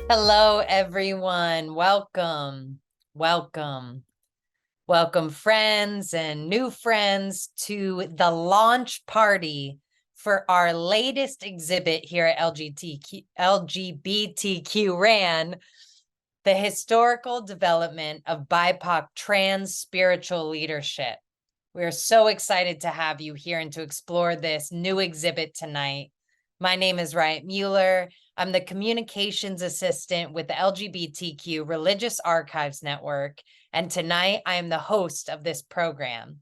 Hello, everyone. Welcome, welcome, welcome, friends and new friends, to the launch party for our latest exhibit here at LGBTQ RAN, the historical development of BIPOC trans spiritual leadership. We are so excited to have you here and to explore this new exhibit tonight. My name is Riot Mueller. I'm the communications assistant with the LGBTQ Religious Archives Network, and tonight I am the host of this program.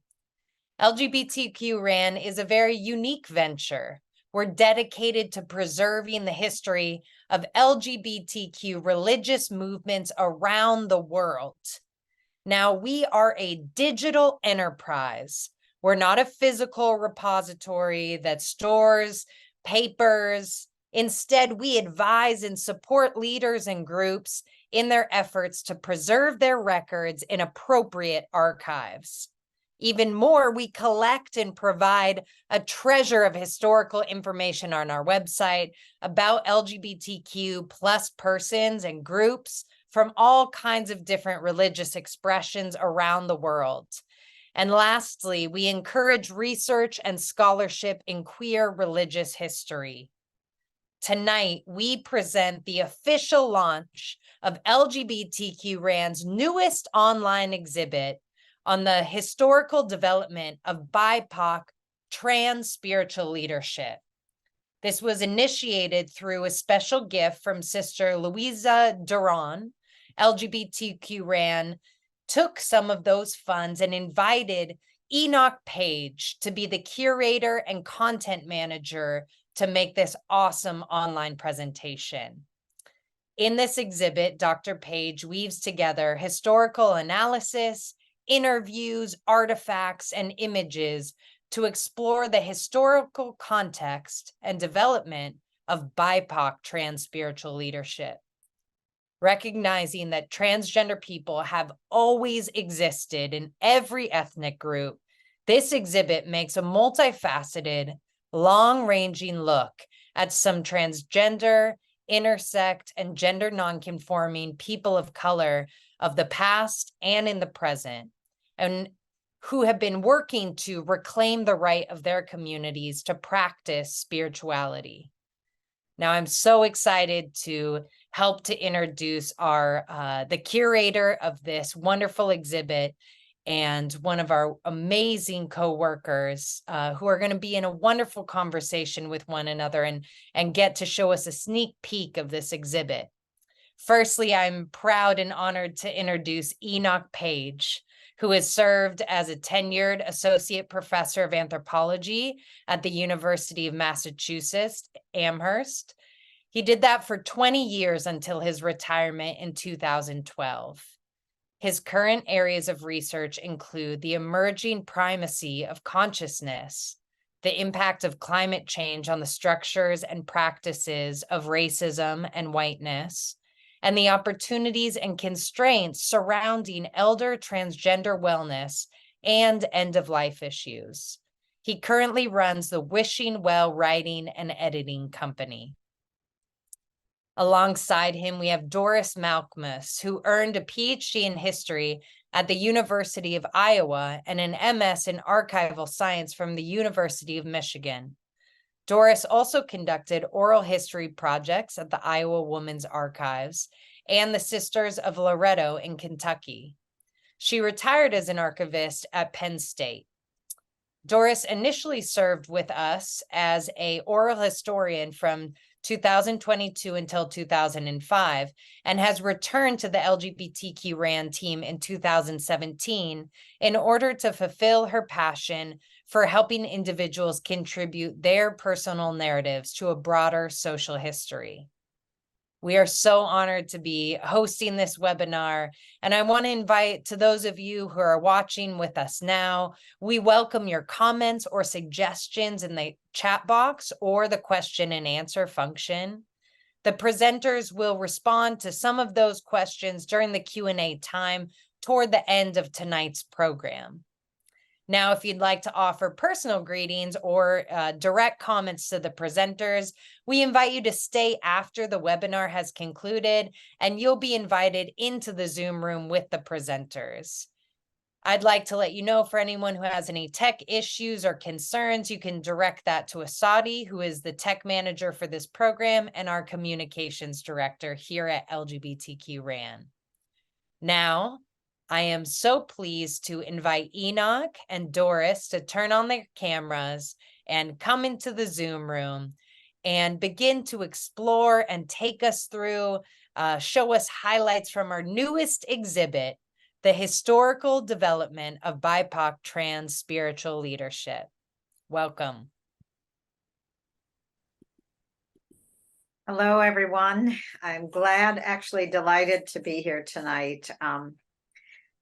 LGBTQ RAN is a very unique venture. We're dedicated to preserving the history of LGBTQ religious movements around the world. Now, we are a digital enterprise. We're not a physical repository that stores papers. Instead, we advise and support leaders and groups in their efforts to preserve their records in appropriate archives. Even more, we collect and provide a treasure of historical information on our website about LGBTQ plus persons and groups from all kinds of different religious expressions around the world. And lastly, we encourage research and scholarship in queer religious history. Tonight, we present the official launch of LGBTQ RAN's newest online exhibit on the historical development of BIPOC trans spiritual leadership. This was initiated through a special gift from Sister Louisa Duran. LGBTQ RAN took some of those funds and invited Enoch Page to be the curator and content manager to make this awesome online presentation. In this exhibit, Dr. Page weaves together historical analysis, interviews, artifacts, and images to explore the historical context and development of BIPOC trans spiritual leadership. Recognizing that transgender people have always existed in every ethnic group, this exhibit makes a multifaceted, long-ranging look at some transgender, intersect, and gender nonconforming people of color of the past and in the present, and who have been working to reclaim the right of their communities to practice spirituality. Now, I'm so excited to help to introduce the curator of this wonderful exhibit and one of our amazing co-workers who are going to be in a wonderful conversation with one another and get to show us a sneak peek of this exhibit. Firstly, I'm proud and honored to introduce Enoch Page, who has served as a tenured associate professor of anthropology at the University of Massachusetts, Amherst. He did that for 20 years until his retirement in 2012. His current areas of research include the emerging primacy of consciousness, the impact of climate change on the structures and practices of racism and whiteness, and the opportunities and constraints surrounding elder transgender wellness and end-of-life issues. He currently runs the Wishing Well Writing and Editing Company. Alongside him, we have Doris Malkmus, who earned a Ph.D. in history at the University of Iowa and an MS in archival science from the University of Michigan. Doris also conducted oral history projects at the Iowa Women's Archives and the Sisters of Loretto in Kentucky. She retired as an archivist at Penn State. Doris initially served with us as an oral historian from 2022 until 2005, and has returned to the LGBTQ RAN team in 2017 in order to fulfill her passion for helping individuals contribute their personal narratives to a broader social history. We are so honored to be hosting this webinar, and I want to invite to those of you who are watching with us now, we welcome your comments or suggestions in the chat box or the question and answer function. The presenters will respond to some of those questions during the Q&A time toward the end of tonight's program. Now, if you'd like to offer personal greetings or direct comments to the presenters, we invite you to stay after the webinar has concluded, and you'll be invited into the Zoom room with the presenters. I'd like to let you know, for anyone who has any tech issues or concerns, you can direct that to Asadi, who is the tech manager for this program and our communications director here at LGBTQ RAN. Now, I am so pleased to invite Enoch and Doris to turn on their cameras and come into the Zoom room and begin to explore and take us through, show us highlights from our newest exhibit, The Historical Development of BIPOC Trans Spiritual Leadership. Welcome. Hello, everyone. I'm actually delighted to be here tonight.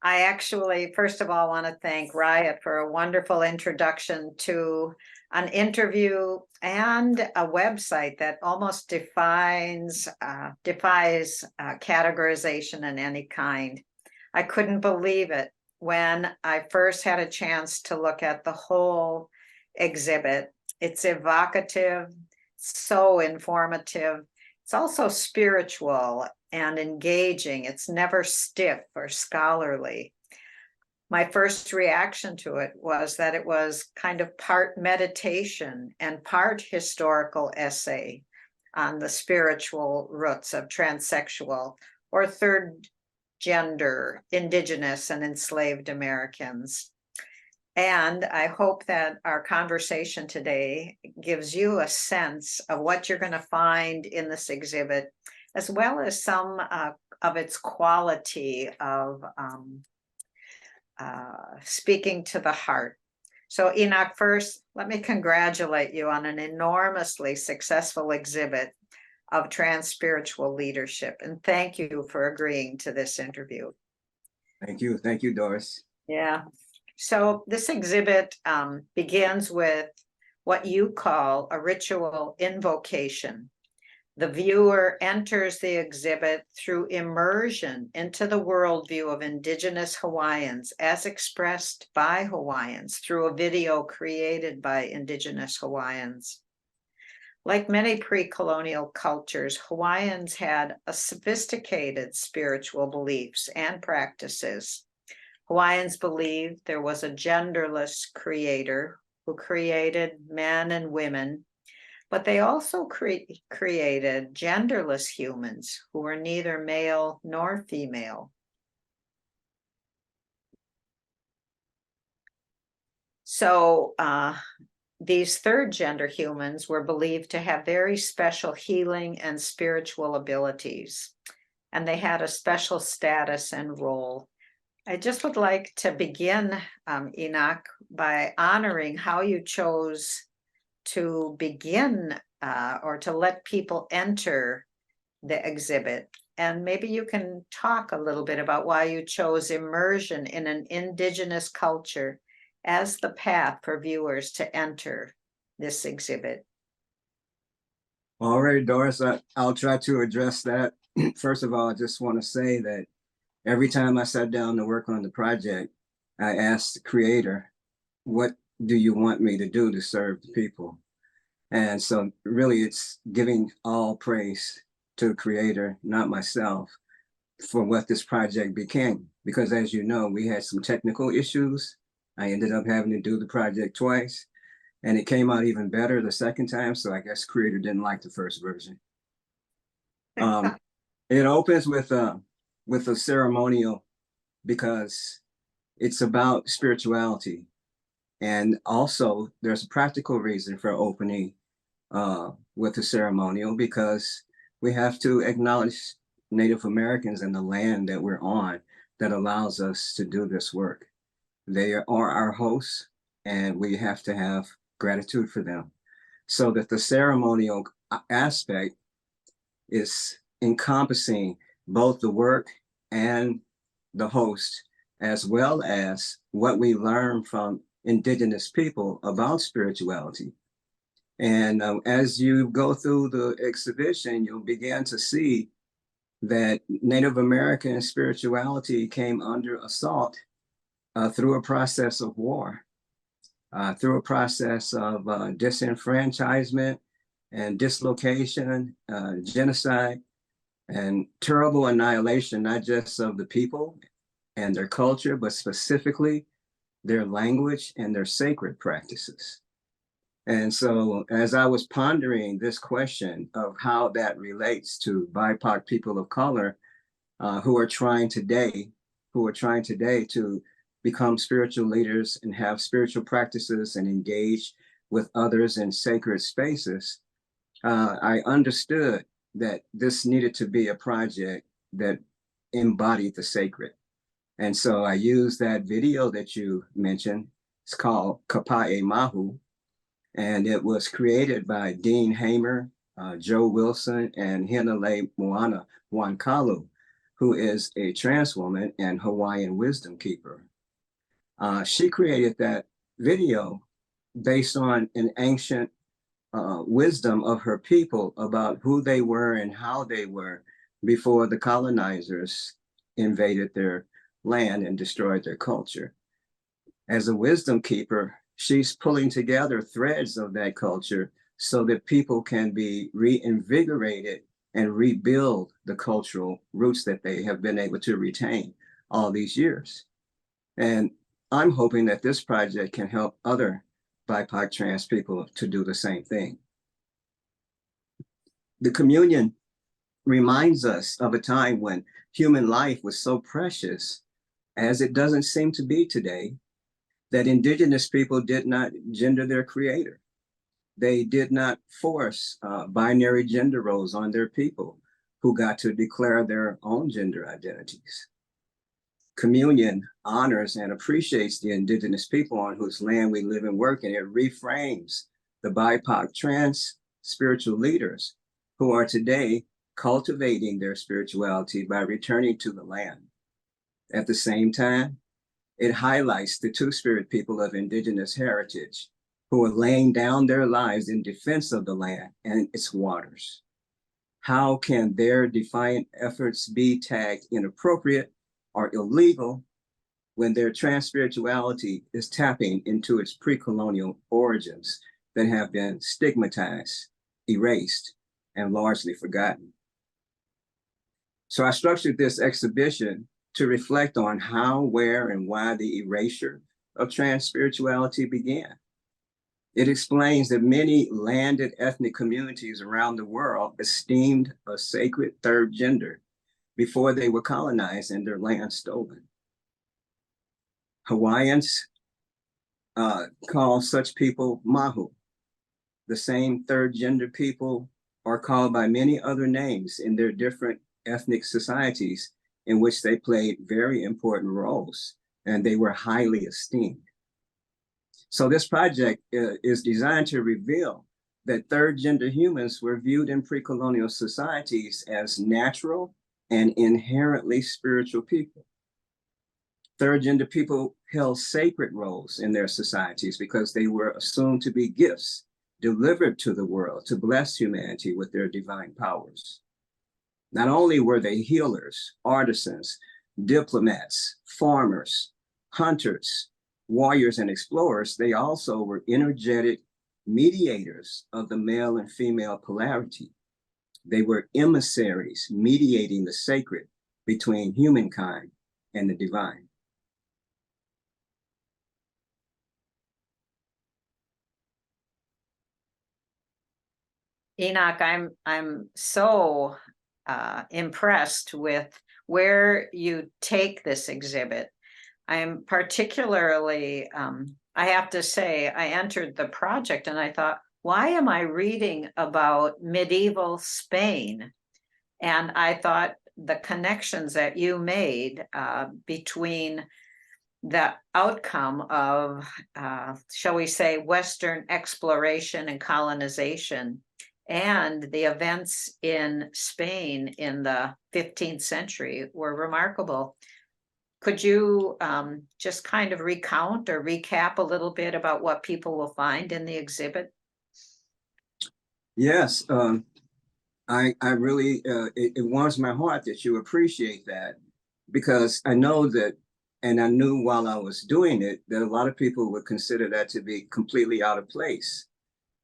I actually, first of all, want to thank Riot for a wonderful introduction to an interview and a website that almost defies categorization in any kind. I couldn't believe it when I first had a chance to look at the whole exhibit. It's evocative, so informative. It's also spiritual and engaging. It's never stiff or scholarly. My first reaction to it was that it was kind of part meditation and part historical essay on the spiritual roots of transsexual or third gender, Indigenous and enslaved Americans. And I hope that our conversation today gives you a sense of what you're going to find in this exhibit, as well as some of its quality of speaking to the heart. So Enoch, first, let me congratulate you on an enormously successful exhibit of trans-spiritual leadership. And thank you for agreeing to this interview. Thank you. Thank you, Doris. Yeah. So this exhibit begins with what you call a ritual invocation. The viewer enters the exhibit through immersion into the worldview of Indigenous Hawaiians as expressed by Hawaiians through a video created by Indigenous Hawaiians. Like many pre-colonial cultures, Hawaiians had a sophisticated spiritual beliefs and practices. Hawaiians believed there was a genderless creator who created men and women, but they also created genderless humans who were neither male nor female. So these third gender humans were believed to have very special healing and spiritual abilities, and they had a special status and role. I just would like to begin, Enoch, by honoring how you chose to begin or to let people enter the exhibit. And maybe you can talk a little bit about why you chose immersion in an Indigenous culture as the path for viewers to enter this exhibit. All right, Doris, I'll try to address that. First of all, I just want to say that every time I sat down to work on the project, I asked the creator, what do you want me to do to serve the people? And so really it's giving all praise to the creator, not myself, for what this project became. Because as you know, we had some technical issues. I ended up having to do the project twice, and it came out even better the second time. So I guess creator didn't like the first version. It opens with a ceremonial because it's about spirituality. And also there's a practical reason for opening with a ceremonial, because we have to acknowledge Native Americans and the land that we're on that allows us to do this work. They are our hosts, and we have to have gratitude for them. So that the ceremonial aspect is encompassing both the work and the host, as well as what we learn from Indigenous people about spirituality. And as you go through the exhibition, you'll begin to see that Native American spirituality came under assault through a process of war. through a process of disenfranchisement and dislocation, genocide, and terrible annihilation, not just of the people and their culture, but specifically their language and their sacred practices. And so as I was pondering this question of how that relates to BIPOC people of color who are trying today to become spiritual leaders and have spiritual practices and engage with others in sacred spaces, I understood that this needed to be a project that embodied the sacred. And so I used that video that you mentioned. It's called Kapae Mahu, and it was created by Dean Hamer, Joe Wilson, and Hinale Moana Wankalu, who is a trans woman and Hawaiian wisdom keeper. She created that video based on an ancient wisdom of her people about who they were and how they were before the colonizers invaded their land and destroyed their culture. As a wisdom keeper, she's pulling together threads of that culture so that people can be reinvigorated and rebuild the cultural roots that they have been able to retain all these years. And I'm hoping that this project can help other BIPOC trans people to do the same thing. The communion reminds us of a time when human life was so precious, as it doesn't seem to be today, that indigenous people did not gender their creator. They did not force binary gender roles on their people who got to declare their own gender identities. Communion honors and appreciates the indigenous people on whose land we live and work, and it reframes the BIPOC trans spiritual leaders who are today cultivating their spirituality by returning to the land. At the same time, it highlights the two-spirit people of indigenous heritage who are laying down their lives in defense of the land and its waters. How can their defiant efforts be tagged inappropriate or illegal when their trans-spirituality is tapping into its pre-colonial origins that have been stigmatized, erased, and largely forgotten? So I structured this exhibition to reflect on how, where, and why the erasure of trans-spirituality began. It explains that many landed ethnic communities around the world esteemed a sacred third gender before they were colonized and their land stolen. Hawaiians call such people mahu. The same third gender people are called by many other names in their different ethnic societies in which they played very important roles and they were highly esteemed. So this project is designed to reveal that third gender humans were viewed in pre-colonial societies as natural and inherently spiritual people. Third gender people held sacred roles in their societies because they were assumed to be gifts delivered to the world to bless humanity with their divine powers. Not only were they healers, artisans, diplomats, farmers, hunters, warriors, and explorers, they also were energetic mediators of the male and female polarity. They were emissaries mediating the sacred between humankind and the divine. Enoch, I'm so impressed with where you take this exhibit. I'm particularly, I have to say, I entered the project and I thought, why am I reading about medieval Spain? And I thought the connections that you made between the outcome of, shall we say, Western exploration and colonization and the events in Spain in the 15th century were remarkable. Could you just kind of recount or recap a little bit about what people will find in the exhibit? Yes, I really, it warms my heart that you appreciate that, because I know that And I knew while I was doing it that a lot of people would consider that to be completely out of place.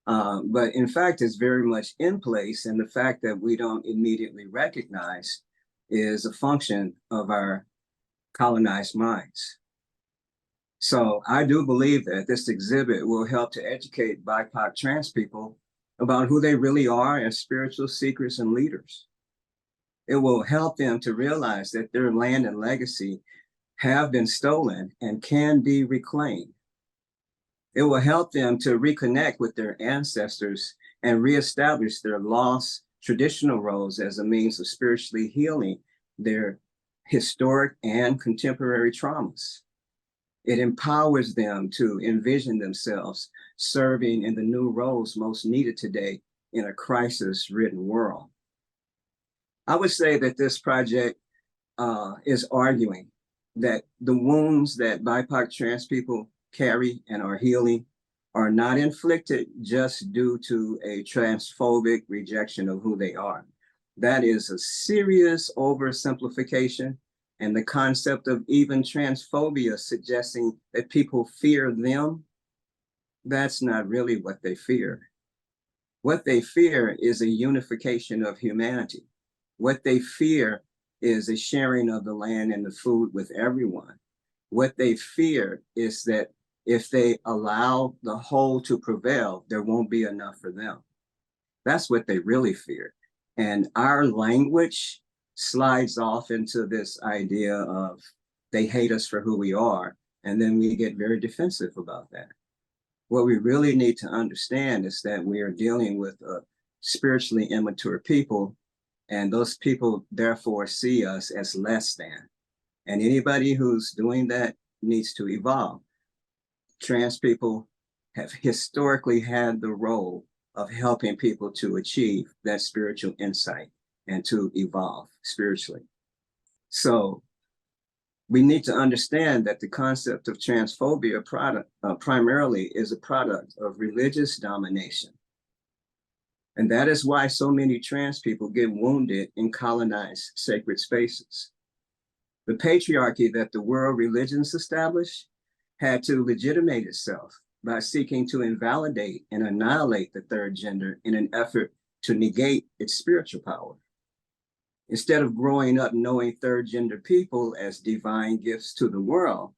But in fact, it's very much in place. And the fact that we don't immediately recognize is a function of our colonized minds. So I do believe that this exhibit will help to educate BIPOC trans people about who they really are as spiritual seekers and leaders. It will help them to realize that their land and legacy have been stolen and can be reclaimed. It will help them to reconnect with their ancestors and reestablish their lost traditional roles as a means of spiritually healing their historic and contemporary traumas. It empowers them to envision themselves serving in the new roles most needed today in a crisis-ridden world. I would say that this project is arguing that the wounds that BIPOC trans people carry and are healing are not inflicted just due to a transphobic rejection of who they are. That is a serious oversimplification, and the concept of even transphobia suggesting that people fear them, that's not really what they fear. What they fear is a unification of humanity. What they fear is a sharing of the land and the food with everyone. What they fear is that if they allow the whole to prevail, there won't be enough for them. That's what they really fear. And our language slides off into this idea of they hate us for who we are, and then we get very defensive about that. What we really need to understand is that we are dealing with a spiritually immature people, and those people therefore see us as less than. And anybody who's doing that needs to evolve. Trans people have historically had the role of helping people to achieve that spiritual insight and to evolve spiritually. So we need to understand that the concept of transphobia primarily is a product of religious domination. And that is why so many trans people get wounded in colonized sacred spaces. The patriarchy that the world religions established had to legitimate itself by seeking to invalidate and annihilate the third gender in an effort to negate its spiritual power. Instead of growing up knowing third gender people as divine gifts to the world,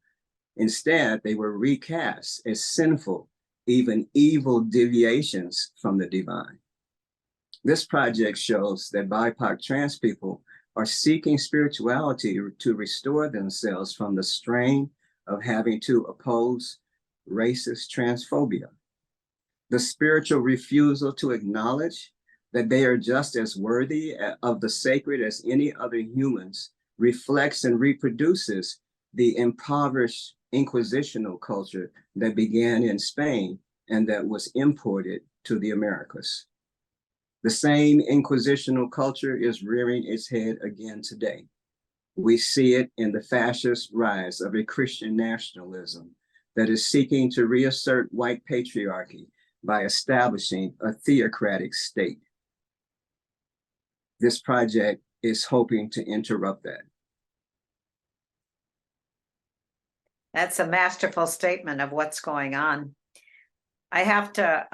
instead they were recast as sinful, even evil deviations from the divine. This project shows that BIPOC trans people are seeking spirituality to restore themselves from the strain of having to oppose racist transphobia. The spiritual refusal to acknowledge that they are just as worthy of the sacred as any other humans reflects and reproduces the impoverished inquisitional culture that began in Spain and that was imported to the Americas. The same inquisitional culture is rearing its head again today. We see it in the fascist rise of a Christian nationalism that is seeking to reassert white patriarchy by establishing a theocratic state. This project is hoping to interrupt that. That's a masterful statement of what's going on. I have to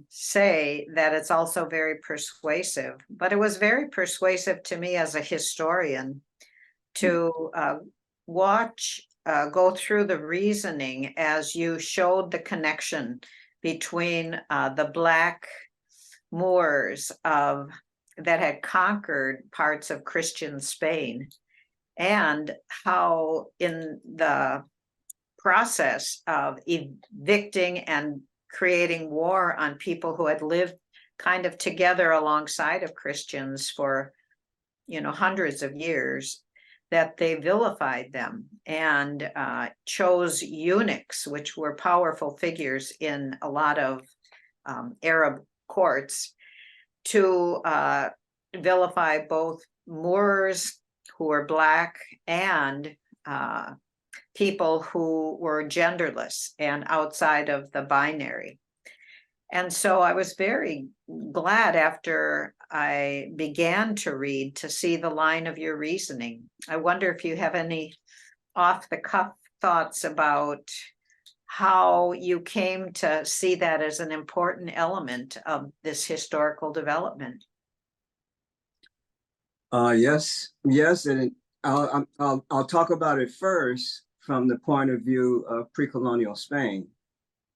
say that it's also very persuasive, but it was very persuasive to me as a historian to go through the reasoning as you showed the connection between the Black Moors that had conquered parts of Christian Spain, and how in the process of evicting and creating war on people who had lived kind of together alongside of Christians for, hundreds of years, that they vilified them and chose eunuchs, which were powerful figures in a lot of Arab courts, to vilify both Moors who were Black and people who were genderless and outside of the binary. And so I was very glad after I began to read to see the line of your reasoning. I wonder if you have any off the cuff thoughts about how you came to see that as an important element of this historical development. Yes, and I'll talk about it first from the point of view of pre-colonial Spain,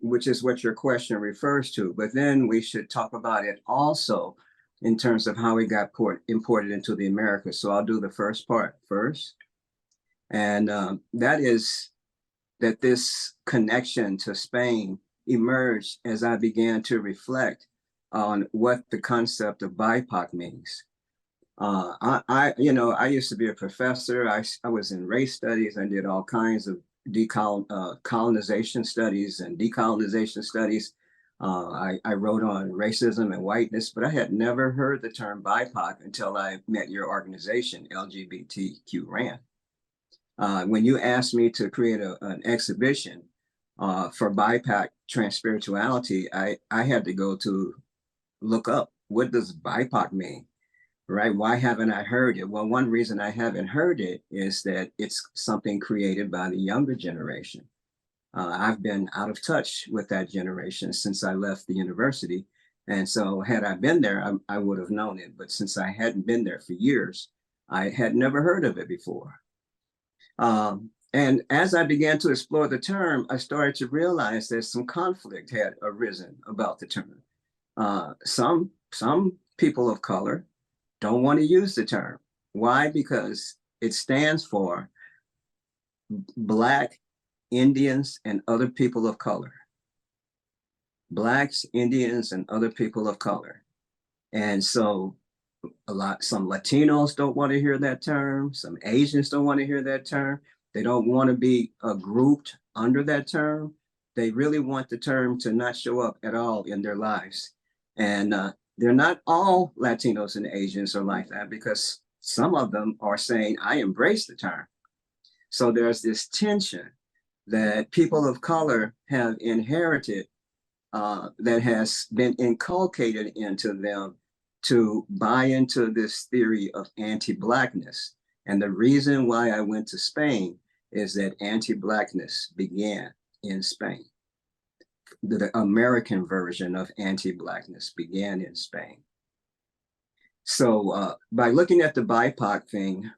which is what your question refers to. But then we should talk about it also in terms of how it got imported into the Americas. So I'll do the first part first, and that is that this connection to Spain emerged as I began to reflect on what the concept of BIPOC means. I used to be a professor. I was in race studies. I did all kinds of colonization studies and decolonization studies. I wrote on racism and whiteness, but I had never heard the term BIPOC until I met your organization, LGBTQ RAN. When you asked me to create an exhibition for BIPOC transspirituality, I had to go to look up, what does BIPOC mean? Right? Why haven't I heard it? Well, one reason I haven't heard it is that it's something created by the younger generation. I've been out of touch with that generation since I left the university. And so had I been there, I would have known it. But since I hadn't been there for years, I had never heard of it before. And as I began to explore the term, I started to realize that some conflict had arisen about the term. Some people of color don't want to use the term. Why? Because it stands for Black, Indians, and other people of color. Blacks, Indians, and other people of color. And so some Latinos don't want to hear that term. Some Asians don't want to hear that term. They don't want to be grouped under that term. They really want the term to not show up at all in their lives. And they're not all Latinos and Asians are like that, because some of them are saying, I embrace the term. So there's this tension that people of color have inherited that has been inculcated into them to buy into this theory of anti-Blackness. And the reason why I went to Spain is that anti-Blackness began in Spain. The American version of anti-Blackness began in Spain. So by looking at the BIPOC thing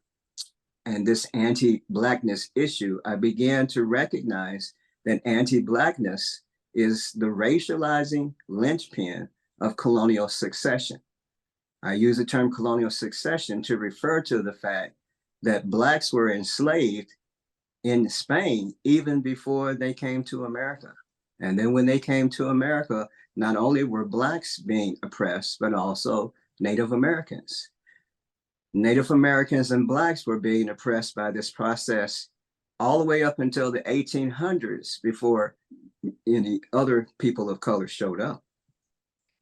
and this anti-Blackness issue, I began to recognize that anti-Blackness is the racializing linchpin of colonial succession. I use the term colonial succession to refer to the fact that Blacks were enslaved in Spain even before they came to America. And then when they came to America, not only were Blacks being oppressed, but also Native Americans. Native Americans and Blacks were being oppressed by this process all the way up until the 1800s before any other people of color showed up.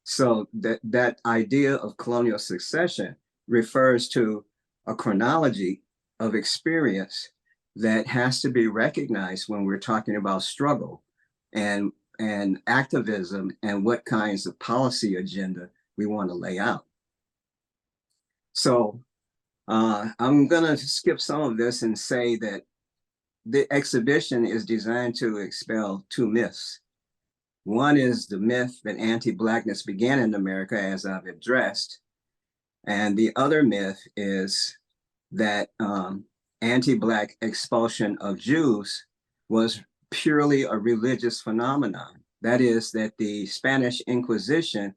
So that idea of colonial succession refers to a chronology of experience that has to be recognized when we're talking about struggle and activism and what kinds of policy agenda we want to lay out. So I'm gonna skip some of this and say that the exhibition is designed to expel two myths. One is the myth that anti-Blackness began in America, as I've addressed. And the other myth is that anti-Black expulsion of Jews was purely a religious phenomenon. That is, that the Spanish Inquisition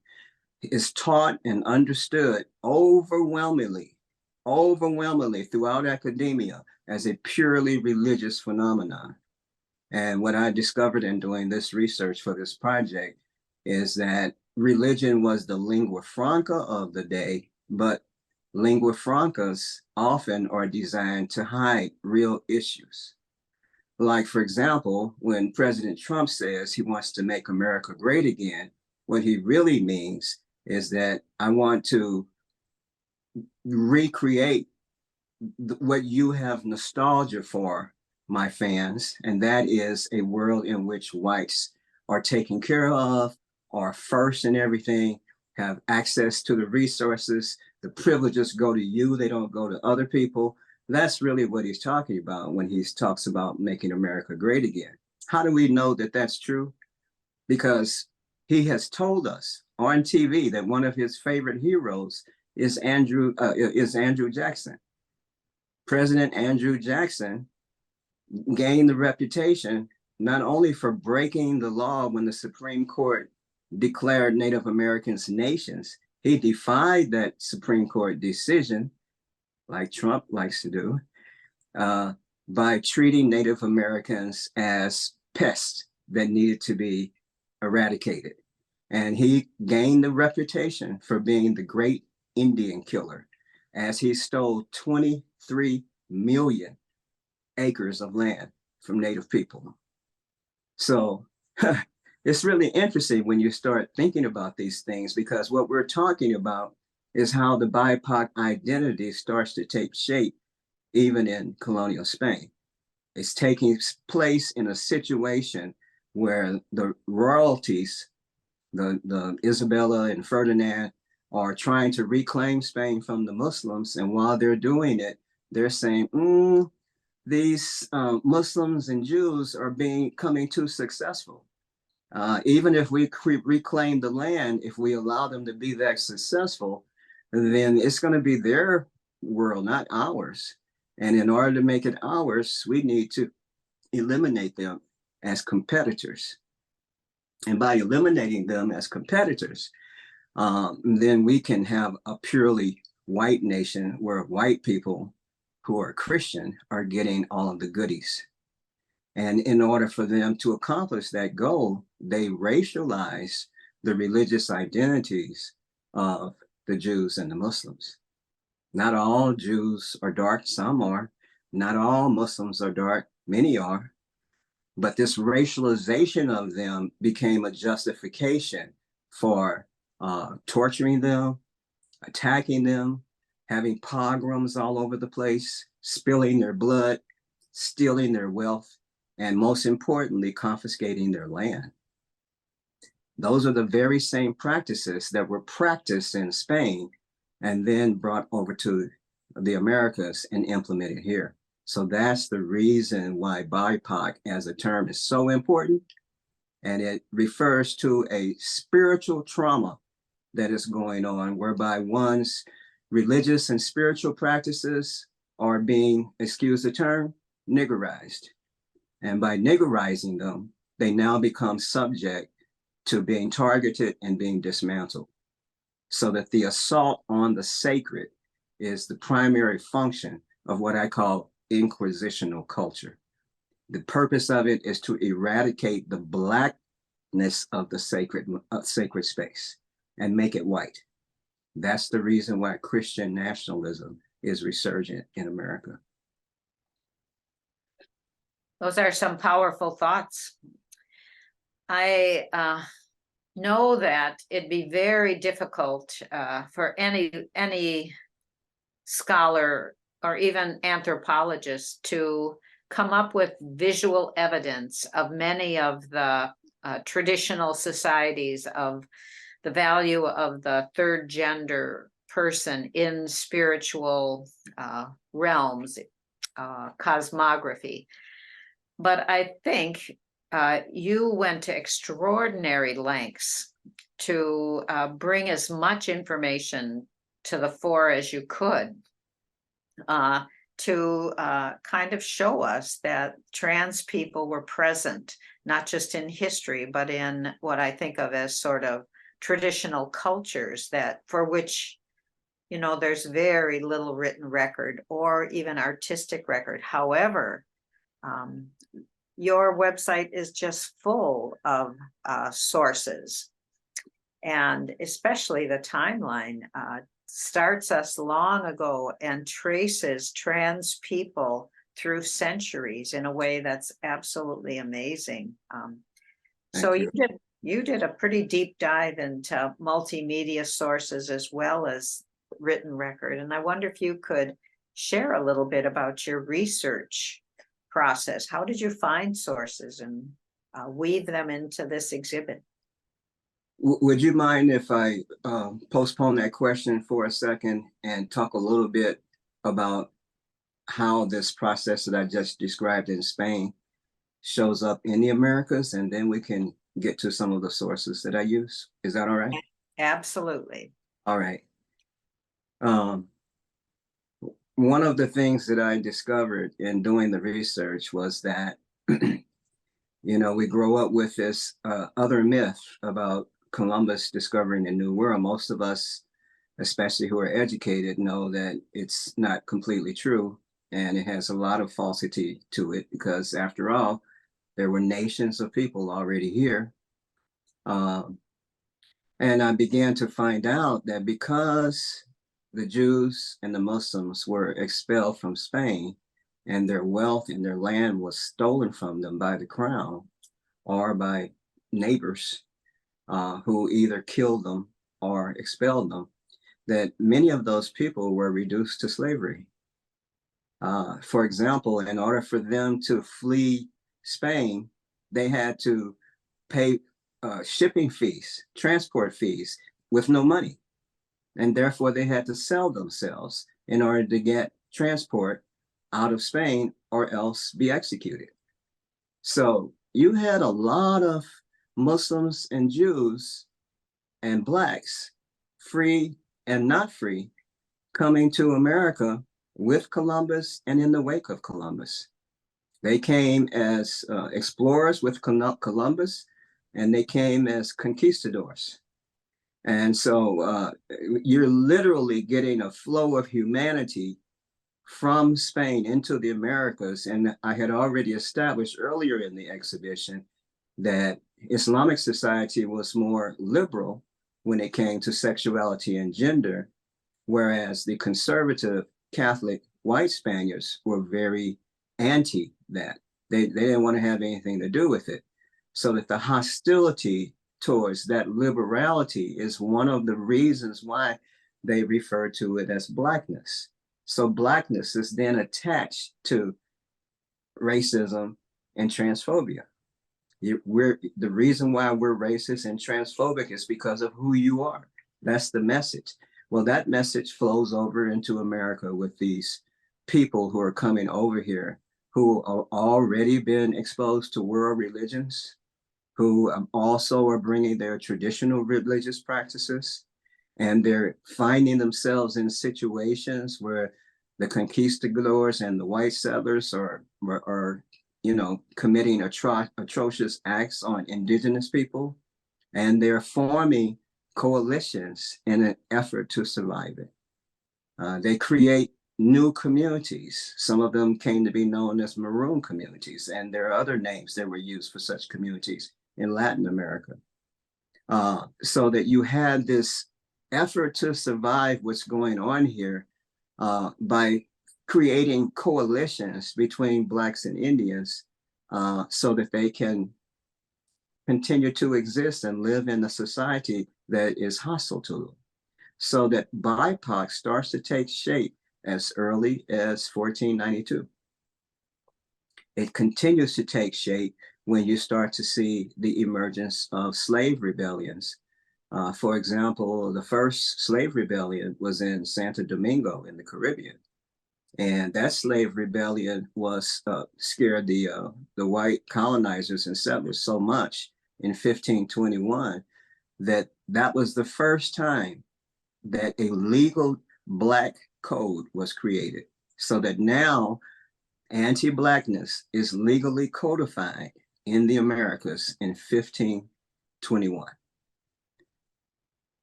is taught and understood overwhelmingly throughout academia as a purely religious phenomenon. And what I discovered in doing this research for this project is that religion was the lingua franca of the day, but lingua francas often are designed to hide real issues. Like, for example, when President Trump says he wants to make America great again, what he really means is that I want to recreate what you have nostalgia for, my fans, and that is a world in which whites are taken care of, are first in everything, have access to the resources, the privileges go to you, they don't go to other people. That's really what he's talking about when he talks about making America great again. How do we know that that's true? Because he has told us on TV that one of his favorite heroes is Andrew Jackson. President Andrew Jackson gained the reputation not only for breaking the law when the Supreme Court declared Native Americans nations, he defied that Supreme Court decision, like Trump likes to do, by treating Native Americans as pests that needed to be eradicated. And he gained the reputation for being the great Indian killer, as he stole 23 million acres of land from Native people. So it's really interesting when you start thinking about these things, because what we're talking about is how the BIPOC identity starts to take shape even in colonial Spain. It's taking place in a situation where the royalties, the Isabella and Ferdinand, are trying to reclaim Spain from the Muslims. And while they're doing it, they're saying, these Muslims and Jews are becoming too successful. Even if we reclaim the land, if we allow them to be that successful, then it's going to be their world, not ours. And in order to make it ours, we need to eliminate them as competitors. And by eliminating them as competitors, then we can have a purely white nation where white people who are Christian are getting all of the goodies. And in order for them to accomplish that goal, they racialize the religious identities of the Jews and the Muslims. Not all Jews are dark, some are. Not all Muslims are dark, many are. But this racialization of them became a justification for torturing them, attacking them, having pogroms all over the place, spilling their blood, stealing their wealth, and most importantly, confiscating their land. Those are the very same practices that were practiced in Spain and then brought over to the Americas and implemented here. So that's the reason why BIPOC as a term is so important. And it refers to a spiritual trauma that is going on, whereby one's religious and spiritual practices are being, excuse the term, niggerized. And by niggerizing them, they now become subject to being targeted and being dismantled. So that the assault on the sacred is the primary function of what I call inquisitional culture. The purpose of it is to eradicate the blackness of the sacred space and make it white. That's the reason why Christian nationalism is resurgent in America. Those are some powerful thoughts. I know that it'd be very difficult for any scholar or even anthropologist to come up with visual evidence of many of the traditional societies of the value of the third gender person in spiritual realms, cosmography. But I think you went to extraordinary lengths to bring as much information to the fore as you could to kind of show us that trans people were present, not just in history, but in what I think of as sort of traditional cultures that for which, you know, there's very little written record or even artistic record. However, your website is just full of sources, and especially the timeline starts us long ago and traces trans people through centuries in a way that's absolutely amazing. So you did a pretty deep dive into multimedia sources as well as written record, and I wonder if you could share a little bit about your research process. How did you find sources and weave them into this exhibit? Would you mind if I postpone that question for a second and talk a little bit about how this process that I just described in Spain shows up in the Americas, and then we can get to some of the sources that I use. Is that all right? Absolutely. All right. One of the things that I discovered in doing the research was that, we grow up with this other myth about Columbus discovering the New World. Most of us, especially who are educated, know that it's not completely true, and it has a lot of falsity to it, because after all, there were nations of people already here. And I began to find out that because the Jews and the Muslims were expelled from Spain, and their wealth and their land was stolen from them by the crown or by neighbors who either killed them or expelled them, that many of those people were reduced to slavery. For example, in order for them to flee Spain, they had to pay shipping fees, transport fees, with no money. And therefore, they had to sell themselves in order to get transport out of Spain or else be executed. So you had a lot of Muslims and Jews and Blacks, free and not free, coming to America with Columbus and in the wake of Columbus. They came as explorers with Columbus, and they came as conquistadors. And so you're literally getting a flow of humanity from Spain into the Americas. And I had already established earlier in the exhibition that Islamic society was more liberal when it came to sexuality and gender, whereas the conservative Catholic white Spaniards were very anti that. They didn't want to have anything to do with it. So that the hostility towards that liberality is one of the reasons why they refer to it as Blackness. So Blackness is then attached to racism and transphobia. The reason why we're racist and transphobic is because of who you are. That's the message. Well, that message flows over into America with these people who are coming over here, who are already been exposed to world religions, who also are bringing their traditional religious practices, and they're finding themselves in situations where the conquistadors and the white settlers are committing atrocious acts on indigenous people, and they're forming coalitions in an effort to survive it. They create new communities. Some of them came to be known as maroon communities, and there are other names that were used for such communities in Latin America. So that you had this effort to survive what's going on here by creating coalitions between Blacks and Indians so that they can continue to exist and live in a society that is hostile to them. So that BIPOC starts to take shape as early as 1492. It continues to take shape when you start to see the emergence of slave rebellions. For example, the first slave rebellion was in Santo Domingo in the Caribbean. And that slave rebellion was scared the white colonizers and settlers so much in 1521 that was the first time that a legal Black code was created. So that now anti-Blackness is legally codified in the Americas in 1521.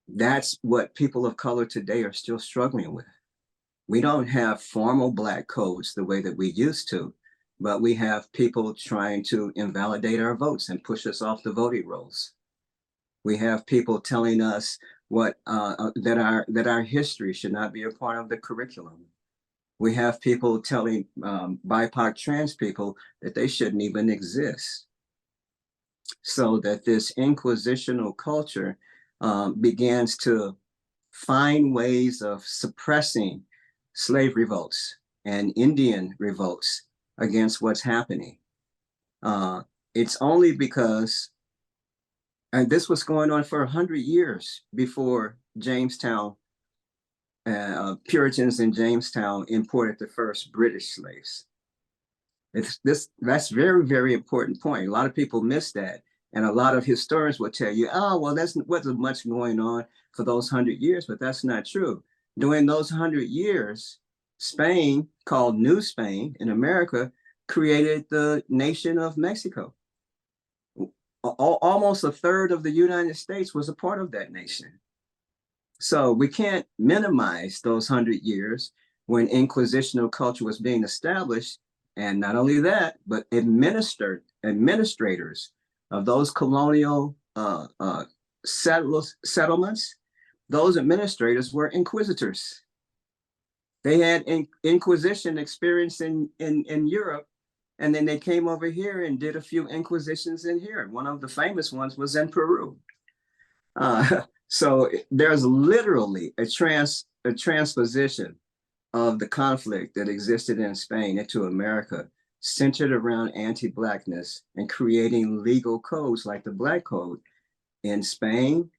That's what people of color today are still struggling with. We don't have formal Black codes the way that we used to, but we have people trying to invalidate our votes and push us off the voting rolls. We have people telling us that our history should not be a part of the curriculum. We have people telling BIPOC trans people that they shouldn't even exist. So that this inquisitional culture begins to find ways of suppressing slave revolts and Indian revolts against what's happening. It's only because, and this was going on for 100 years before Jamestown Puritans in Jamestown imported the first British slaves. That's very, very important point. A lot of people miss that. And a lot of historians will tell you, oh, well, that's wasn't much going on for those 100 years, but that's not true. During those 100 years, Spain, called New Spain in America, created the nation of Mexico. Almost a third of the United States was a part of that nation. So we can't minimize those 100 years when inquisitional culture was being established. And not only that, but administrators of those colonial settlements, those administrators were inquisitors. They had inquisition experience in Europe, and then they came over here and did a few inquisitions in here. One of the famous ones was in Peru. So there's literally a transposition of the conflict that existed in Spain into America, centered around anti-Blackness and creating legal codes like the Black Code. In Spain,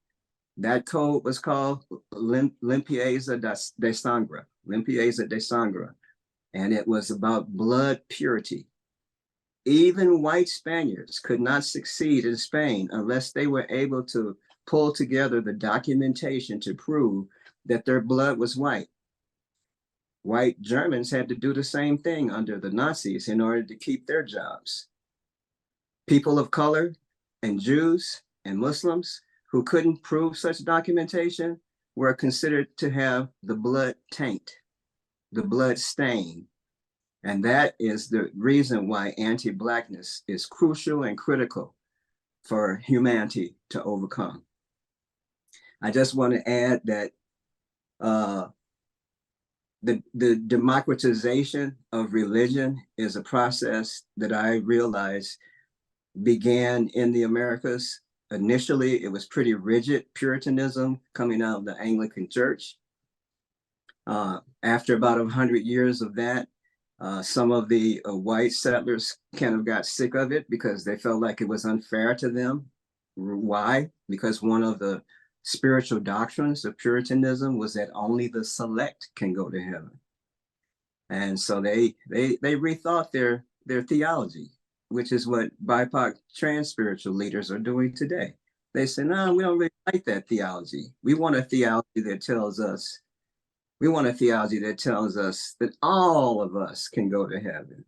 that code was called Limpieza de Sangre, and it was about blood purity. Even white Spaniards could not succeed in Spain unless they were able to pull together the documentation to prove that their blood was white. White Germans had to do the same thing under the Nazis in order to keep their jobs. People of color and Jews and Muslims who couldn't prove such documentation were considered to have the blood taint, the blood stain. And that is the reason why anti-Blackness is crucial and critical for humanity to overcome. I just want to add that the democratization of religion is a process that I realize began in the Americas. Initially, it was pretty rigid Puritanism coming out of the Anglican Church. After about 100 years of that, some of the white settlers kind of got sick of it because they felt like it was unfair to them. Why? Because one of the spiritual doctrines of Puritanism was that only the select can go to heaven. And so they rethought their theology, which is what BIPOC trans spiritual leaders are doing today. They say, no, we don't really like that theology. We want a theology that tells us that all of us can go to heaven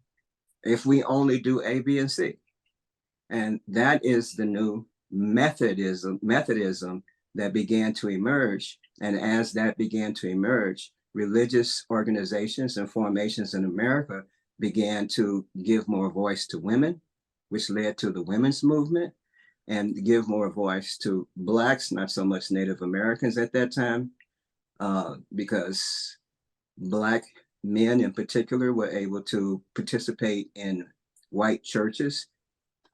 if we only do A, B, and C. And that is the new Methodism that began to emerge. And as that began to emerge, religious organizations and formations in America began to give more voice to women, which led to the women's movement, and give more voice to Blacks, not so much Native Americans at that time, because Black men in particular were able to participate in white churches.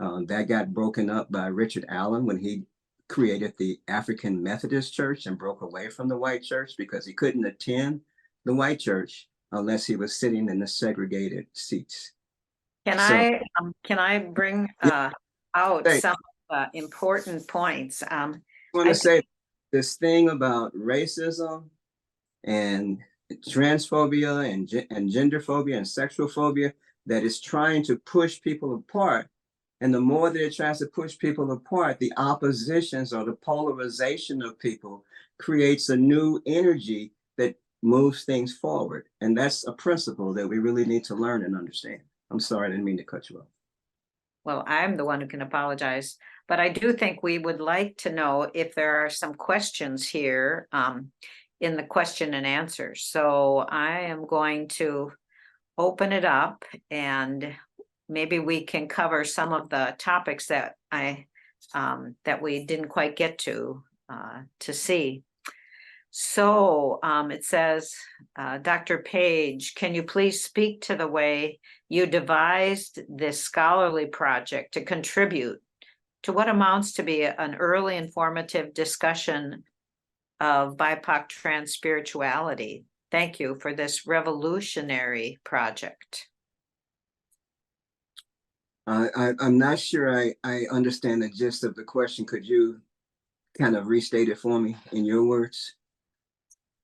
That got broken up by Richard Allen when he created the African Methodist Church and broke away from the white church because he couldn't attend the white church unless he was sitting in the segregated seats. Can I bring out some important points? I want to say this thing about racism and transphobia and gender phobia and sexual phobia that is trying to push people apart. And the more that it tries to push people apart, the oppositions or the polarization of people creates a new energy that moves things forward. And that's a principle that we really need to learn and understand. I'm sorry, I didn't mean to cut you off. Well, I'm the one who can apologize, but I do think we would like to know if there are some questions here in the question and answer. So I am going to open it up and maybe we can cover some of the topics that that we didn't quite get to see. So it says, Dr. Page, can you please speak to the way you devised this scholarly project to contribute to what amounts to be an early informative discussion of BIPOC trans spirituality? Thank you for this revolutionary project. I'm not sure I understand the gist of the question. Could you kind of restate it for me in your words?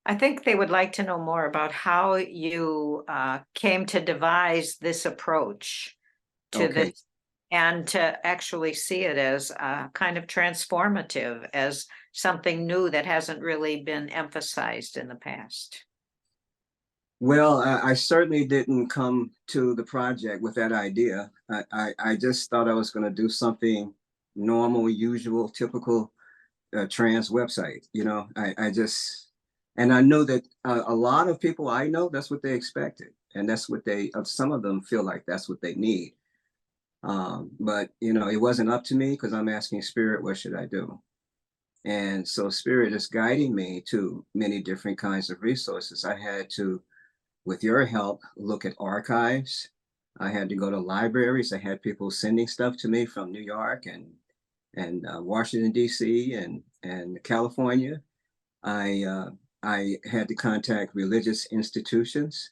I think they would like to know more about how you came to devise this approach to Okay. this, and to actually see it as kind of transformative, as something new that hasn't really been emphasized in the past. Well, I certainly didn't come to the project with that idea. I just thought I was going to do something normal, usual, typical trans website. You know, and I know that a lot of people I know, that's what they expected. And that's what some of them feel like that's what they need. But, you know, it wasn't up to me because I'm asking Spirit, what should I do? And so Spirit is guiding me to many different kinds of resources. I had to, with your help, look at archives. I had to go to libraries. I had people sending stuff to me from New York and Washington D.C. and California. I had to contact religious institutions,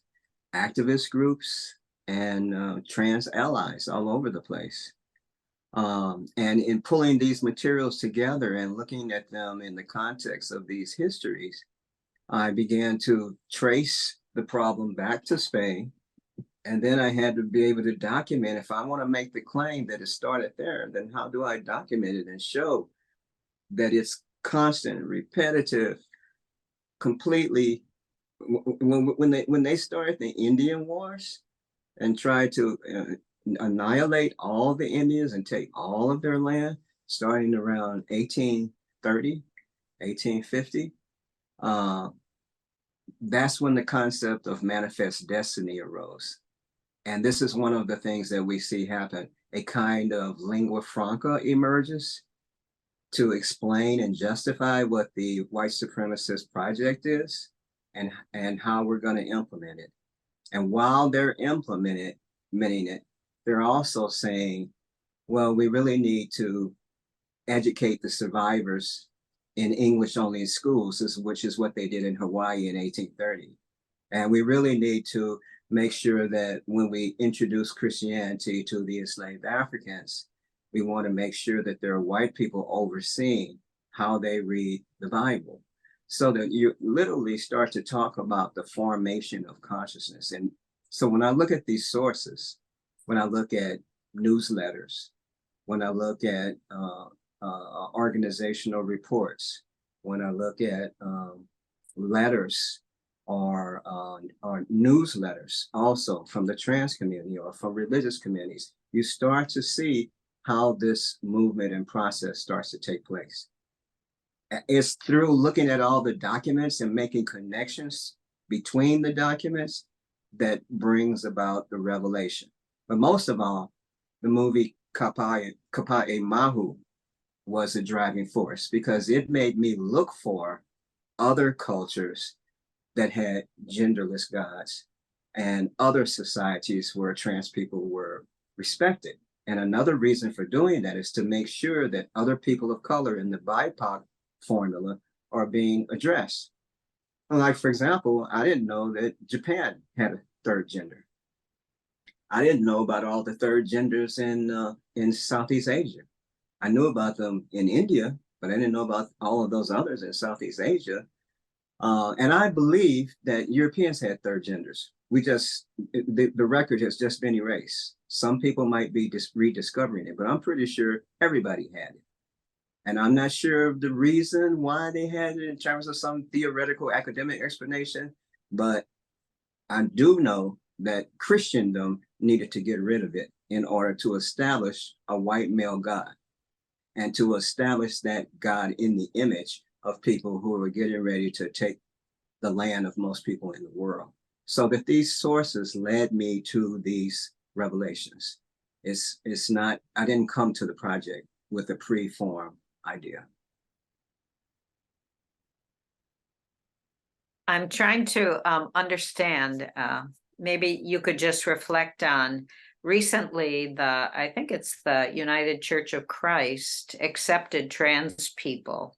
activist groups, and trans allies all over the place. And in pulling these materials together and looking at them in the context of these histories, I began to trace the problem back to Spain. And then I had to be able to document. If I want to make the claim that it started there, then how do I document it and show that it's constant, repetitive, completely? When they started the Indian Wars and tried to annihilate all the Indians and take all of their land, starting around 1830, 1850, that's when the concept of manifest destiny arose. And this is one of the things that we see happen. A kind of lingua franca emerges to explain and justify what the white supremacist project is and how we're going to implement it. And while they're implementing it, they're also saying, well, we really need to educate the survivors in English only schools, which is what they did in Hawaii in 1830. And we really need to make sure that when we introduce Christianity to the enslaved Africans, we want to make sure that there are white people overseeing how they read the Bible, so that you literally start to talk about the formation of consciousness. And so when I look at these sources, when I look at newsletters, when I look at organizational reports, when I look at letters or newsletters also from the trans community or from religious communities, you start to see how this movement and process starts to take place. It's through looking at all the documents and making connections between the documents that brings about the revelation. But most of all, the movie Kapae Mahu was a driving force because it made me look for other cultures that had genderless gods and other societies where trans people were respected. And another reason for doing that is to make sure that other people of color in the BIPOC formula are being addressed. Like, for example, I didn't know that Japan had a third gender. I didn't know about all the third genders in Southeast Asia. I knew about them in India, but I didn't know about all of those others in Southeast Asia. And I believe that Europeans had third genders. The record has just been erased. Some people might be rediscovering it, but I'm pretty sure everybody had it. And I'm not sure of the reason why they had it in terms of some theoretical academic explanation, but I do know that Christendom needed to get rid of it in order to establish a white male God and to establish that God in the image of people who were getting ready to take the land of most people in the world. So that these sources led me to these revelations. It's not, I didn't come to the project with a pre-formed idea. I'm trying to understand, maybe you could just reflect on recently I think it's the United Church of Christ accepted trans people.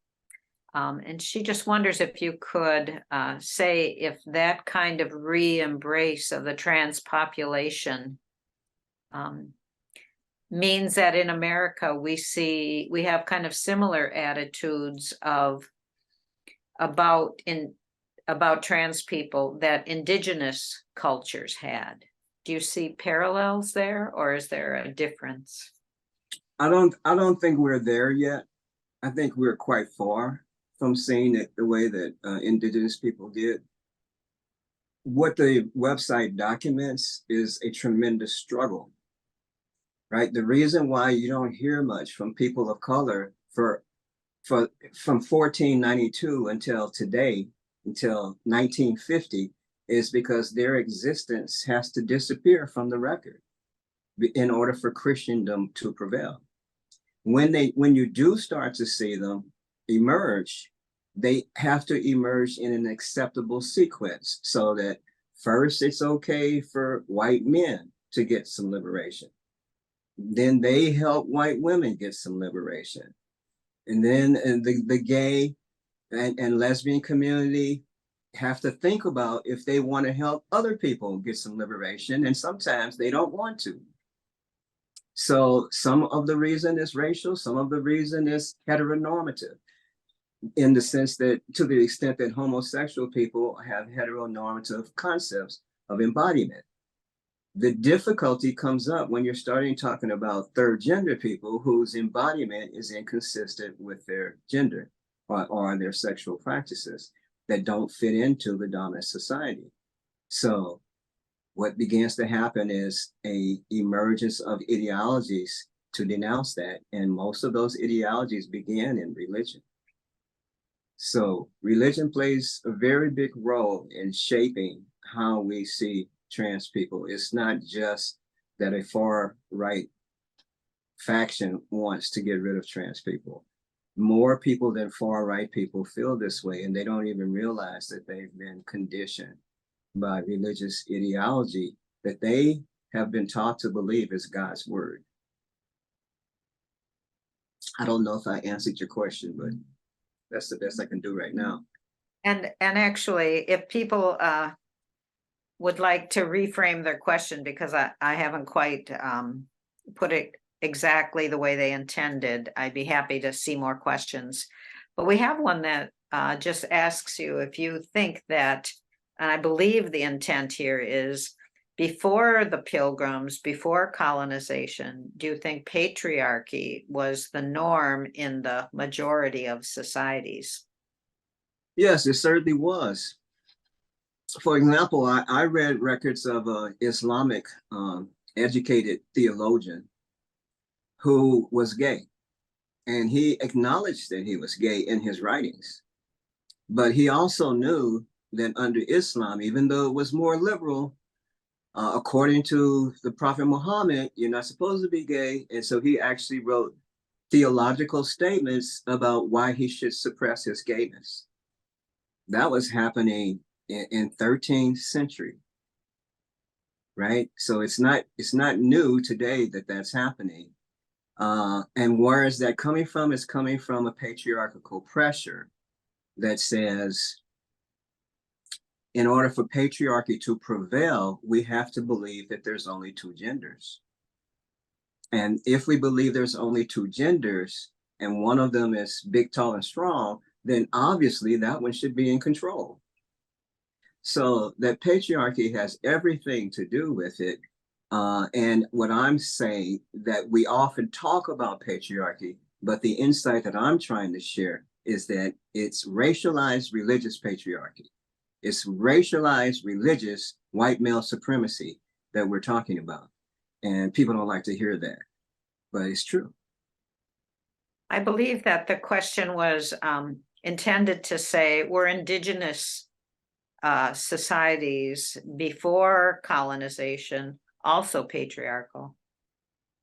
And she just wonders if you could say if that kind of re-embrace of the trans population means that in America we have kind of similar attitudes about about trans people that indigenous cultures had. Do you see parallels there, or is there a difference? I don't think we're there yet. I think we're quite far from seeing it the way that indigenous people did. What the website documents is a tremendous struggle, right? The reason why you don't hear much from people of color from 1492 until today, until 1950, is because their existence has to disappear from the record in order for Christendom to prevail. When you do start to see them emerge, they have to emerge in an acceptable sequence, so that first it's okay for white men to get some liberation. Then they help white women get some liberation. And then the gay and lesbian community have to think about if they want to help other people get some liberation, and sometimes they don't want to. So some of the reason is racial, some of the reason is heteronormative, in the sense that, to the extent that homosexual people have heteronormative concepts of embodiment. The difficulty comes up when you're starting talking about third gender people whose embodiment is inconsistent with their gender or their sexual practices that don't fit into the dominant society. So what begins to happen is a emergence of ideologies to denounce that. And most of those ideologies began in religion. So religion plays a very big role in shaping how we see trans people. It's not just that a far right faction wants to get rid of trans people. More people than far right people feel this way, and they don't even realize that they've been conditioned by religious ideology that they have been taught to believe is God's word. I don't know if I answered your question, but that's the best I can do right now. And actually, if people would like to reframe their question, because I haven't quite put it exactly the way they intended, I'd be happy to see more questions. But we have one that just asks you if you think that, and I believe the intent here is, before the Pilgrims, before colonization, do you think patriarchy was the norm in the majority of societies? Yes, it certainly was. For example, I read records of an Islamic educated theologian who was gay, and he acknowledged that he was gay in his writings. But he also knew that under Islam, even though it was more liberal, according to the Prophet Muhammad, you're not supposed to be gay. And so he actually wrote theological statements about why he should suppress his gayness. That was happening in 13th century, right? So it's not new today that that's happening. And where is that coming from? It's coming from a patriarchal pressure that says, in order for patriarchy to prevail, we have to believe that there's only two genders. And if we believe there's only two genders, and one of them is big, tall, and strong, then obviously that one should be in control. So that patriarchy has everything to do with it. And what I'm saying, that we often talk about patriarchy, but the insight that I'm trying to share is that it's racialized religious patriarchy. It's racialized religious white male supremacy that we're talking about. And people don't like to hear that, but it's true. I believe that the question was intended to say, were indigenous societies before colonization also patriarchal?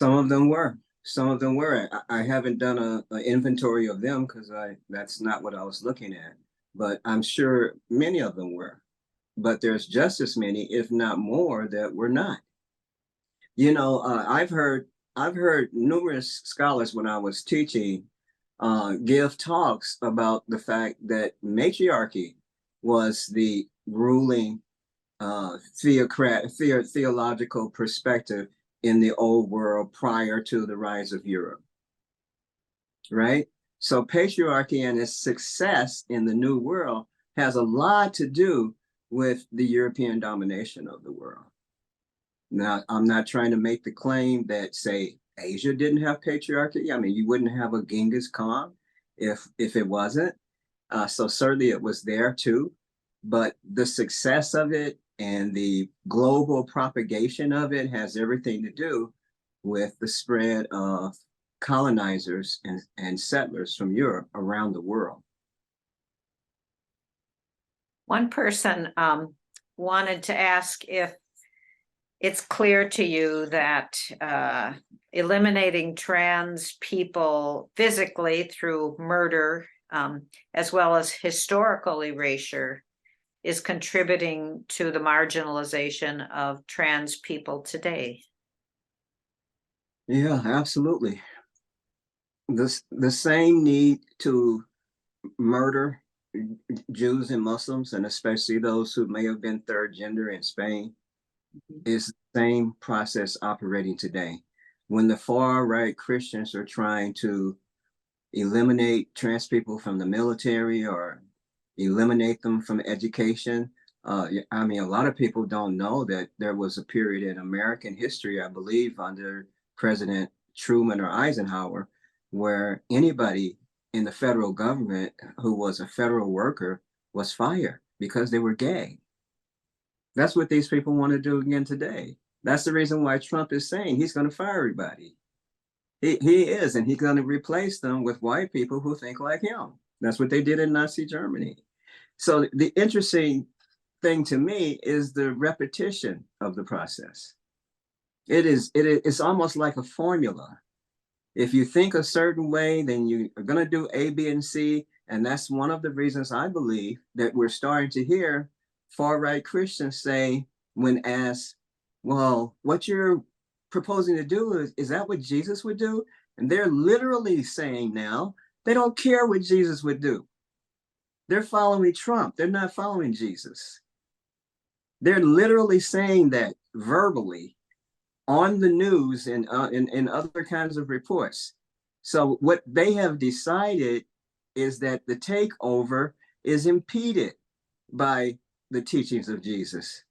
Some of them were. Some of them were. I haven't done an inventory of them because that's not what I was looking at. But I'm sure many of them were. But there's just as many, if not more, that were not. You know, I've heard numerous scholars when I was teaching give talks about the fact that matriarchy was the ruling theological perspective in the old world prior to the rise of Europe, right? So patriarchy and its success in the new world has a lot to do with the European domination of the world. Now, I'm not trying to make the claim that, say, Asia didn't have patriarchy. I mean, you wouldn't have a Genghis Khan if it wasn't. So certainly it was there too. But the success of it and the global propagation of it has everything to do with the spread of colonizers and settlers from Europe around the world. One person wanted to ask if it's clear to you that eliminating trans people physically through murder, as well as historical erasure, is contributing to the marginalization of trans people today. Yeah, absolutely. The same need to murder Jews and Muslims, and especially those who may have been third gender in Spain, is the same process operating today. When the far right Christians are trying to eliminate trans people from the military or eliminate them from education, I mean, a lot of people don't know that there was a period in American history, I believe, under President Truman or Eisenhower, where anybody in the federal government who was a federal worker was fired because they were gay. That's what these people want to do again today. That's the reason why Trump is saying he's going to fire everybody. He is, and he's going to replace them with white people who think like him. That's what they did in Nazi Germany. So the interesting thing to me is the repetition of the process. It's almost like a formula. If you think a certain way, then you are going to do A, B, and C. And that's one of the reasons I believe that we're starting to hear far-right Christians say, when asked, well, what you're proposing to do, is that what Jesus would do? And they're literally saying now, they don't care what Jesus would do. They're following Trump. They're not following Jesus. They're literally saying that verbally on the news and in other kinds of reports. So what they have decided is that the takeover is impeded by the teachings of Jesus.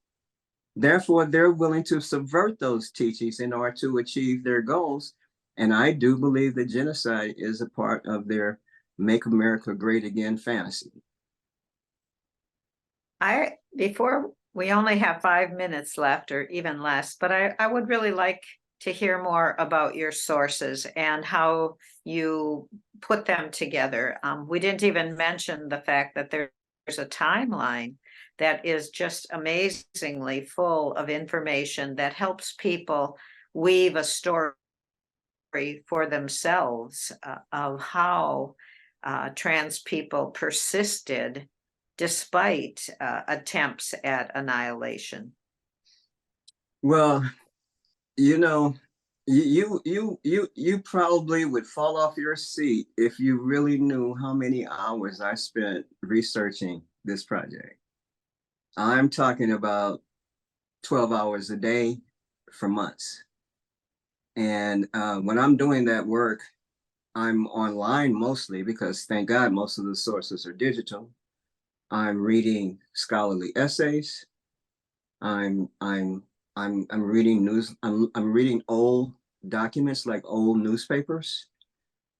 Therefore, they're willing to subvert those teachings in order to achieve their goals. And I do believe that genocide is a part of their Make America Great Again fantasy. Before we only have 5 minutes left or even less, but I would really like to hear more about your sources and how you put them together. We didn't even mention the fact that there's a timeline that is just amazingly full of information that helps people weave a story for themselves of how trans people persisted despite attempts at annihilation. Well, you know, you probably would fall off your seat if you really knew how many hours I spent researching this project. I'm talking about 12 hours a day for months. And when I'm doing that work, I'm online mostly because, thank God, most of the sources are digital. I'm reading scholarly essays. I'm reading news. I'm reading old documents, like old newspapers.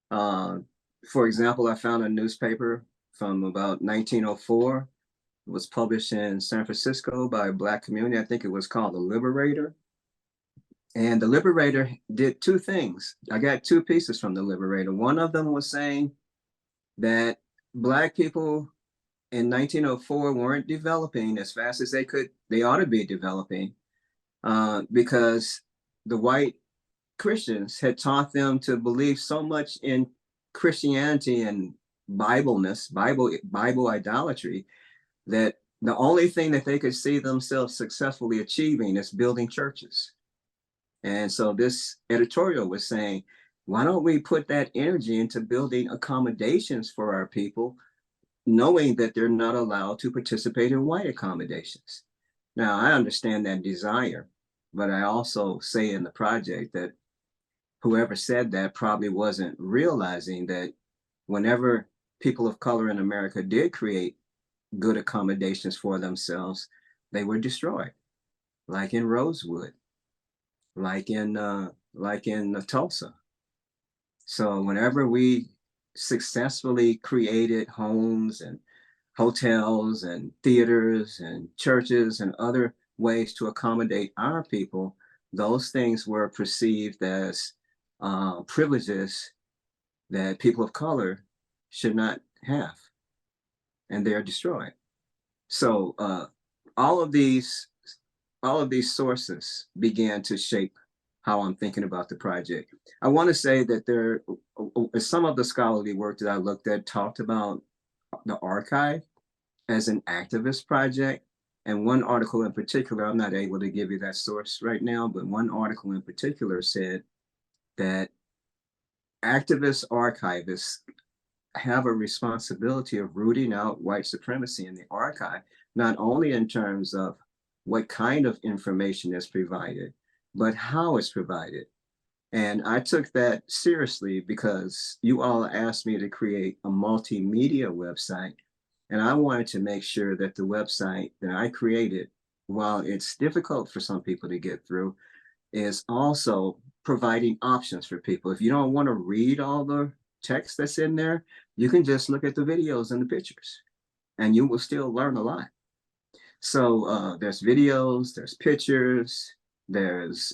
For example, I found a newspaper from about 1904. It was published in San Francisco by a Black community. I think it was called The Liberator. And The Liberator did two things. I got two pieces from The Liberator. One of them was saying that Black people in 1904 weren't developing as fast as they ought to be developing, because the white Christians had taught them to believe so much in Christianity and Bibleness, Bible idolatry, that the only thing that they could see themselves successfully achieving is building churches. And so this editorial was saying, why don't we put that energy into building accommodations for our people, knowing that they're not allowed to participate in white accommodations? Now, I understand that desire, but I also say in the project that whoever said that probably wasn't realizing that whenever people of color in America did create good accommodations for themselves, they were destroyed, like in Rosewood, like in Tulsa. So whenever we successfully created homes and hotels and theaters and churches and other ways to accommodate our people, those things were perceived as privileges that people of color should not have, and they are destroyed. So all of these all of these sources began to shape how I'm thinking about the project. I want to say that there some of the scholarly work that I looked at talked about the archive as an activist project. And one article in particular, I'm not able to give you that source right now, but one article in particular said that activist archivists have a responsibility of rooting out white supremacy in the archive, not only in terms of what kind of information is provided, but how it's provided. And I took that seriously because you all asked me to create a multimedia website. And I wanted to make sure that the website that I created, while it's difficult for some people to get through, is also providing options for people. If you don't want to read all the text that's in there, you can just look at the videos and the pictures, and you will still learn a lot. So there's videos, there's pictures, there's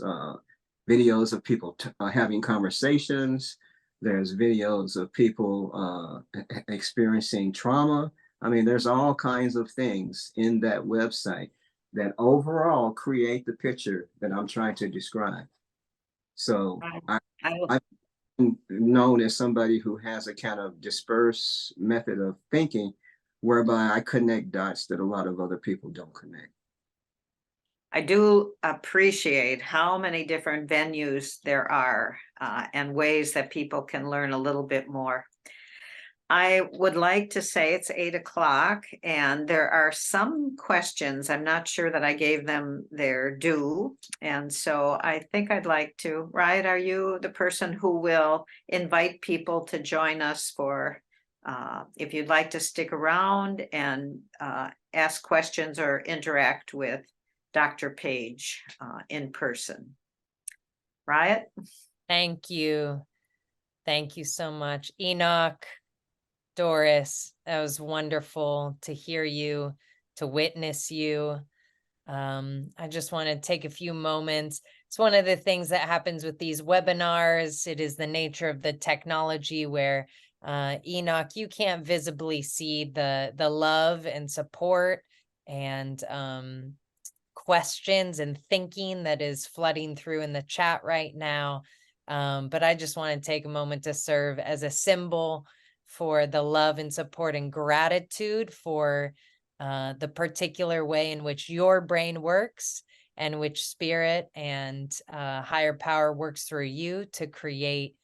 videos of people having conversations, there's videos of people experiencing trauma. I mean, there's all kinds of things in that website that overall create the picture that I'm trying to describe. So I, I'm known as somebody who has a kind of dispersed method of thinking whereby I connect dots that a lot of other people don't connect. I do appreciate how many different venues there are and ways that people can learn a little bit more. I would like to say it's 8 o'clock and there are some questions. I'm not sure that I gave them their due. And so I think I'd like to, Riot, are you the person who will invite people to join us for, if you'd like to stick around and ask questions or interact with Dr. Page in person? Riot? Thank you. Thank you so much, Enoch. Doris, that was wonderful to hear you, to witness you. I just want to take a few moments. It's one of the things that happens with these webinars. It is the nature of the technology where Enoch, you can't visibly see the love and support and questions and thinking that is flooding through in the chat right now. But I just want to take a moment to serve as a symbol for the love and support and gratitude for the particular way in which your brain works and which spirit and higher power works through you to create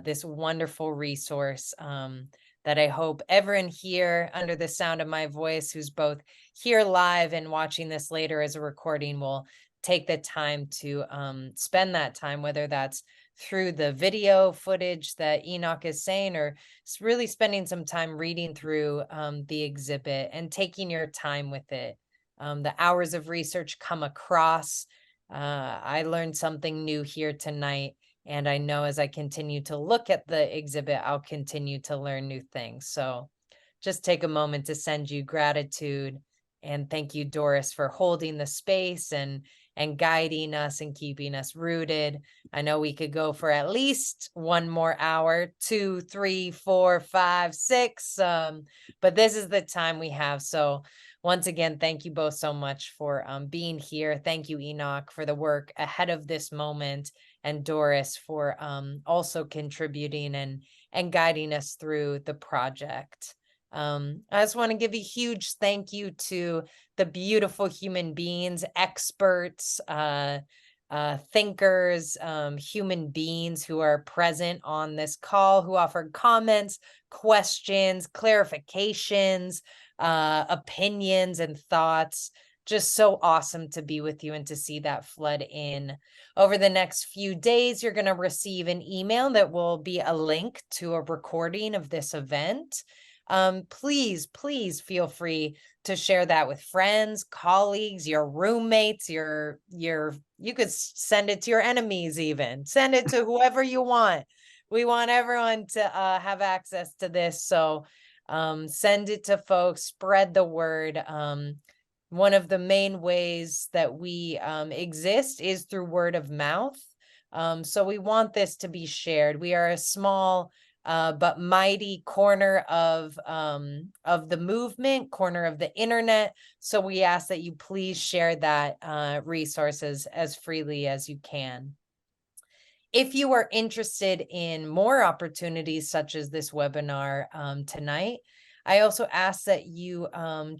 this wonderful resource that I hope everyone here under the sound of my voice who's both here live and watching this later as a recording will take the time to spend that time, whether that's through the video footage that Enoch is saying, or really spending some time reading through the exhibit and taking your time with it. The hours of research come across. I learned something new here tonight, and I know as I continue to look at the exhibit, I'll continue to learn new things. So just take a moment to send you gratitude, and thank you, Doris, for holding the space and guiding us and keeping us rooted. I know we could go for at least one more hour, 2, 3, 4, 5, 6, but this is the time we have. So once again, thank you both so much for being here. Thank you, Enoch, for the work ahead of this moment, and Doris for also contributing and guiding us through the project. I just want to give a huge thank you to the beautiful human beings, experts, thinkers, human beings who are present on this call, who offered comments, questions, clarifications, opinions, and thoughts. Just so awesome to be with you and to see that flood in. Over the next few days, you're going to receive an email that will be a link to a recording of this event. please feel free to share that with friends, colleagues, your roommates, you could send it to your enemies, even send it to whoever you want. We want everyone to have access to this. So send it to folks, spread the word. One of the main ways that we exist is through word of mouth. So we want this to be shared. We are a small but mighty corner of the movement, corner of the internet. So we ask that you please share that resources as freely as you can. If you are interested in more opportunities such as this webinar tonight, I also ask that you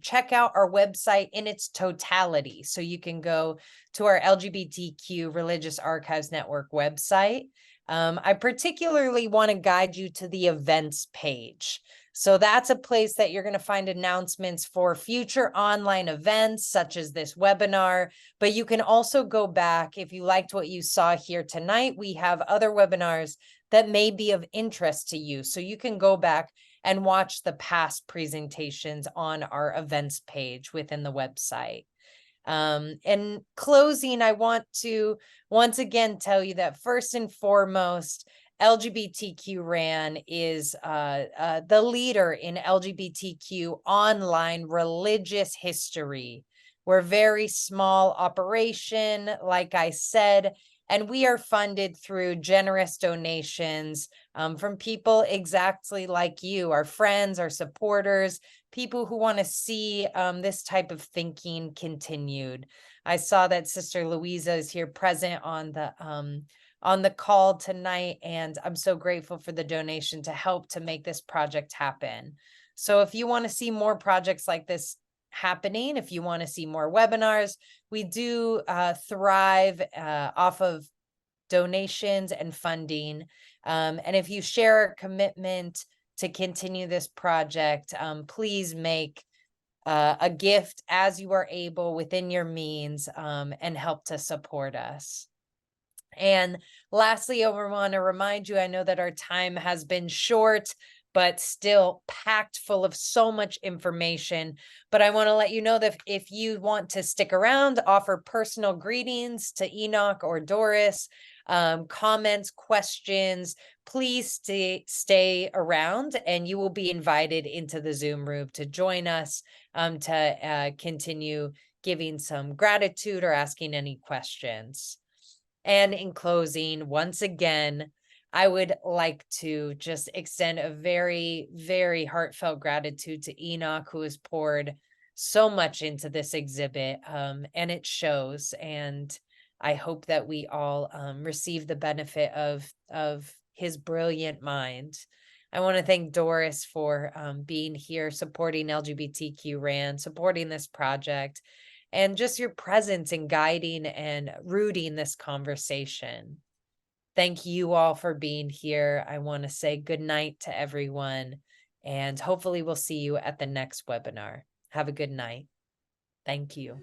check out our website in its totality. So you can go to our LGBTQ Religious Archives Network website. I particularly want to guide you to the events page. So that's a place that you're going to find announcements for future online events such as this webinar, but you can also go back if you liked what you saw here tonight. We have other webinars that may be of interest to you. So you can go back and watch the past presentations on our events page within the website. In closing, I want to once again tell you that first and foremost, LGBTQ RAN is the leader in LGBTQ online religious history. We're a very small operation, like I said, and we are funded through generous donations from people exactly like you, our friends, our supporters, people who want to see this type of thinking continued. I saw that Sister Louisa is here present on the call tonight, and I'm so grateful for the donation to help to make this project happen. So if you want to see more projects like this happening, if you want to see more webinars, we do thrive off of donations and funding. And if you share a commitment to continue this project, please make a gift as you are able within your means and help to support us. And lastly, I want to remind you, I know that our time has been short, but still packed full of so much information. But I want to let you know that if you want to stick around, offer personal greetings to Enoch or Doris, comments, questions, please stay around, and you will be invited into the Zoom room to join us to continue giving some gratitude or asking any questions. And in closing, once again, I would like to just extend a very, very heartfelt gratitude to Enoch, who has poured so much into this exhibit, and it shows. And I hope that we all receive the benefit of his brilliant mind. I want to thank Doris for being here, supporting LGBTQ RAN, supporting this project, and just your presence in guiding and rooting this conversation. Thank you all for being here. I want to say good night to everyone, and hopefully we'll see you at the next webinar. Have a good night. Thank you.